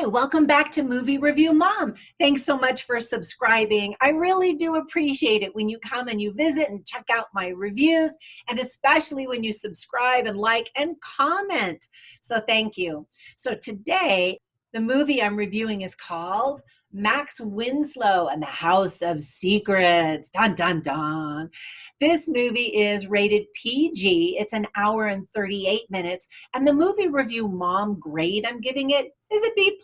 Hi, welcome back to Movie Review Mom. Thanks so much for subscribing. I really do appreciate it when you come and you visit and check out my reviews, and especially when you subscribe and like and comment. So thank you. So today, the movie I'm reviewing is called Max Winslow and the House of Secrets. Dun, dun, dun. This movie is rated PG. It's an hour and 38 minutes. And the movie review mom grade I'm giving it is a B+.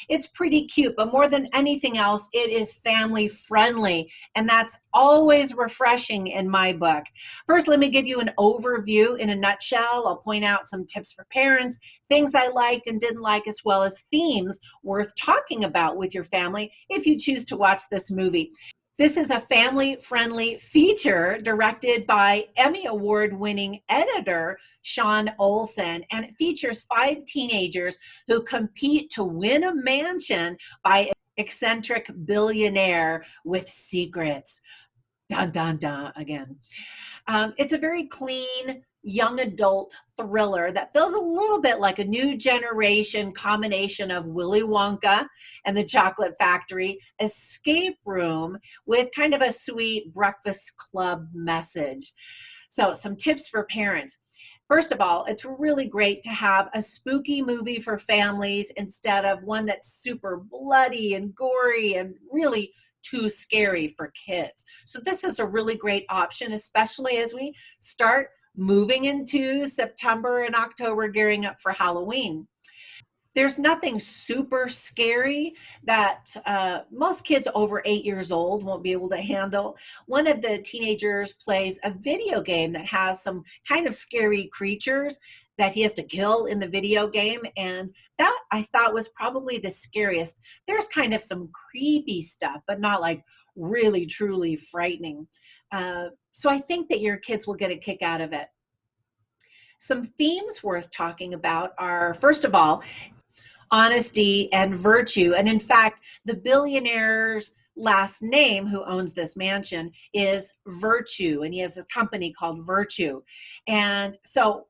It's pretty cute, but more than anything else, it is family friendly. And that's always refreshing in my book. First, let me give you an overview in a nutshell. I'll point out some tips for parents, things I liked and didn't like, as well as themes worth talking about with your family if you choose to watch this movie. This is a family-friendly feature directed by Emmy Award-winning editor Sean Olsen, and it features 5 teenagers who compete to win a mansion by an eccentric billionaire with secrets. Dun, dun, dun, again. It's a very clean, young adult thriller that feels a little bit like a new generation combination of Willy Wonka and the Chocolate Factory escape room with kind of a sweet Breakfast Club message. So some tips for parents. First of all, it's really great to have a spooky movie for families instead of one that's super bloody and gory and really too scary for kids. So this is a really great option, especially as we start moving into September and October, gearing up for Halloween. There's nothing super scary that most kids over 8 years old won't be able to handle. One of the teenagers plays a video game that has some kind of scary creatures that he has to kill in the video game, and that I thought was probably the scariest. There's kind of some creepy stuff, but not like really, truly frightening. So I think that your kids will get a kick out of it. Some themes worth talking about are, first of all, honesty and virtue. And in fact, the billionaire's last name, who owns this mansion, is Virtue, and he has a company called Virtue. And so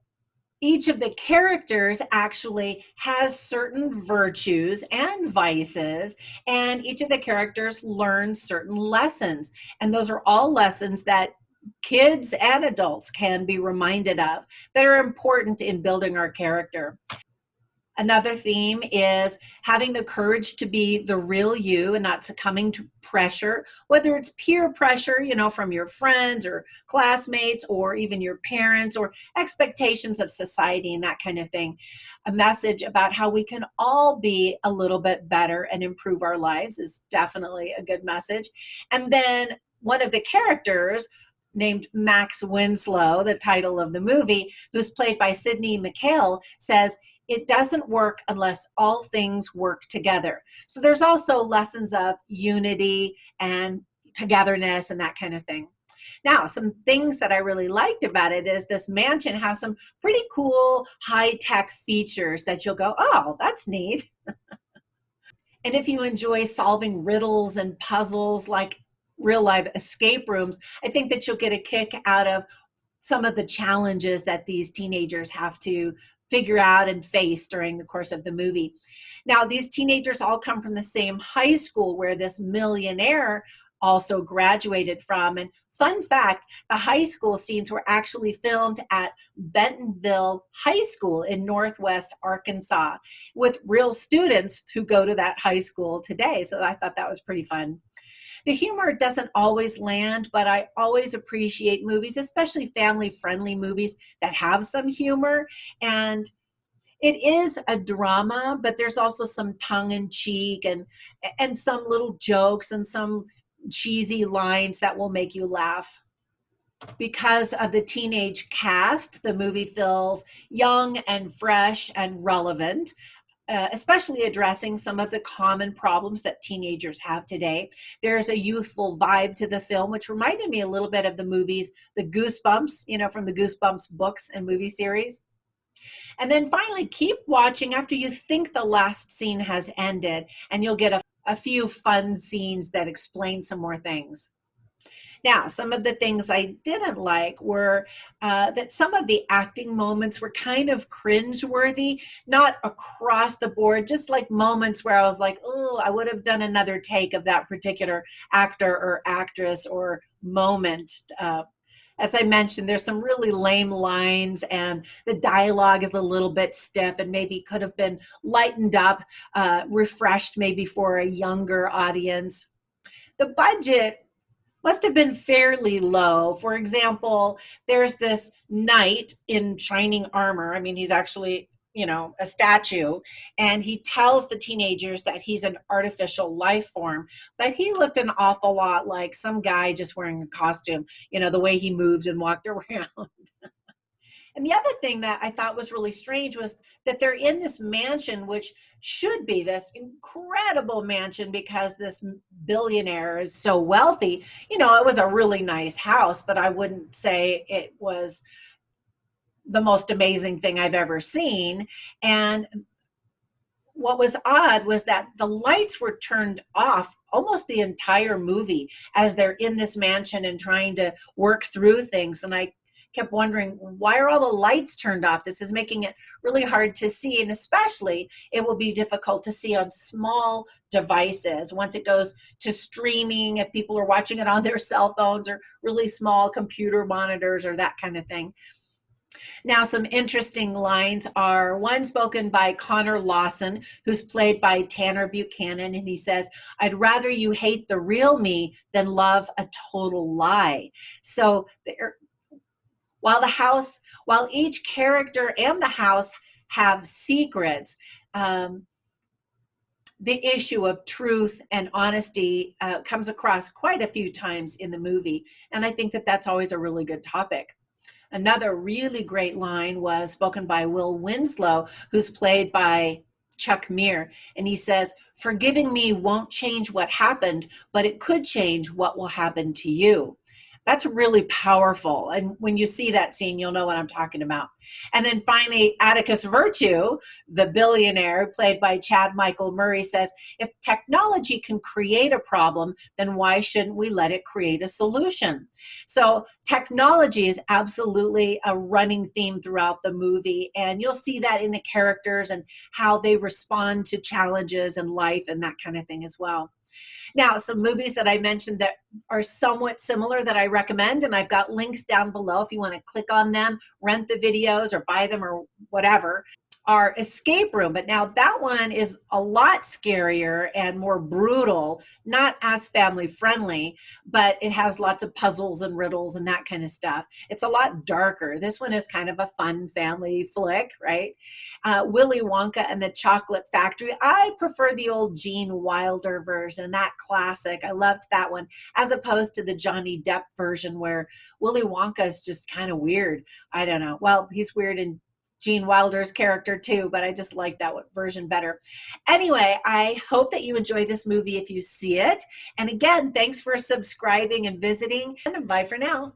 each of the characters actually has certain virtues and vices, and each of the characters learns certain lessons. And those are all lessons that kids and adults can be reminded of that are important in building our character. Another theme is having the courage to be the real you and not succumbing to pressure, whether it's peer pressure, from your friends or classmates or even your parents, or expectations of society and that kind of thing. A message about how we can all be a little bit better and improve our lives is definitely a good message. And then one of the characters, named Max Winslow, the title of the movie, who's played by Sidney McHale, says, "It doesn't work unless all things work together." So there's also lessons of unity and togetherness and that kind of thing. Now, some things that I really liked about it is this mansion has some pretty cool high-tech features that you'll go, oh, that's neat. And if you enjoy solving riddles and puzzles like real life escape rooms, I think that you'll get a kick out of some of the challenges that these teenagers have to figure out and face during the course of the movie. Now, these teenagers all come from the same high school where this millionaire also graduated from. And fun fact, the high school scenes were actually filmed at Bentonville High School in Northwest Arkansas with real students who go to that high school today. So I thought that was pretty fun. The humor doesn't always land, but I always appreciate movies, especially family-friendly movies that have some humor. And it is a drama, but there's also some tongue-in-cheek and some little jokes and some cheesy lines that will make you laugh. Because of the teenage cast, the movie feels young and fresh and relevant. Especially addressing some of the common problems that teenagers have today. There's a youthful vibe to the film, which reminded me a little bit of the movies, the Goosebumps, from the Goosebumps books and movie series. And then finally, keep watching after you think the last scene has ended, and you'll get a few fun scenes that explain some more things. Now, some of the things I didn't like were that some of the acting moments were kind of cringeworthy, not across the board, just like moments where I was like, oh, I would have done another take of that particular actor or actress or moment. As I mentioned, there's some really lame lines, and the dialogue is a little bit stiff and maybe could have been lightened up, refreshed maybe for a younger audience. The budget must have been fairly low. For example, there's this knight in shining armor. I mean, he's actually, a statue, and he tells the teenagers that he's an artificial life form, but he looked an awful lot like some guy just wearing a costume, the way he moved and walked around. And the other thing that I thought was really strange was that they're in this mansion, which should be this incredible mansion because this billionaire is so wealthy. It was a really nice house, but I wouldn't say it was the most amazing thing I've ever seen. And what was odd was that the lights were turned off almost the entire movie as they're in this mansion and trying to work through things. And I kept wondering, why are all the lights turned off? This is making it really hard to see, and especially it will be difficult to see on small devices once it goes to streaming, if people are watching it on their cell phones or really small computer monitors or that kind of thing. Now, some interesting lines are one spoken by Connor Lawson, who's played by Tanner Buchanan, and he says, "I'd rather you hate the real me than love a total lie." So while each character and the house have secrets, the issue of truth and honesty comes across quite a few times in the movie, and I think that that's always a really good topic. Another really great line was spoken by Will Winslow, who's played by Chuck Meir, and he says, "Forgiving me won't change what happened, but it could change what will happen to you." That's really powerful. And when you see that scene, you'll know what I'm talking about. And then finally, Atticus Virtue, the billionaire played by Chad Michael Murray, says, "If technology can create a problem, then why shouldn't we let it create a solution?" So technology is absolutely a running theme throughout the movie. And you'll see that in the characters and how they respond to challenges in life and that kind of thing as well. Now, some movies that I mentioned that are somewhat similar that I recommend, and I've got links down below if you want to click on them, rent the videos or buy them or whatever, are Escape Room. But now that one is a lot scarier and more brutal, not as family friendly, but it has lots of puzzles and riddles and that kind of stuff. It's a lot darker. This one is kind of a fun family flick, right? Willy Wonka and the Chocolate Factory. I prefer the old Gene Wilder version, that classic. I loved that one, as opposed to the Johnny Depp version where Willy Wonka is just kind of weird. I don't know. Well, he's weird in Gene Wilder's character too, but I just like that version better. Anyway, I hope that you enjoy this movie if you see it. And again, thanks for subscribing and visiting, and bye for now.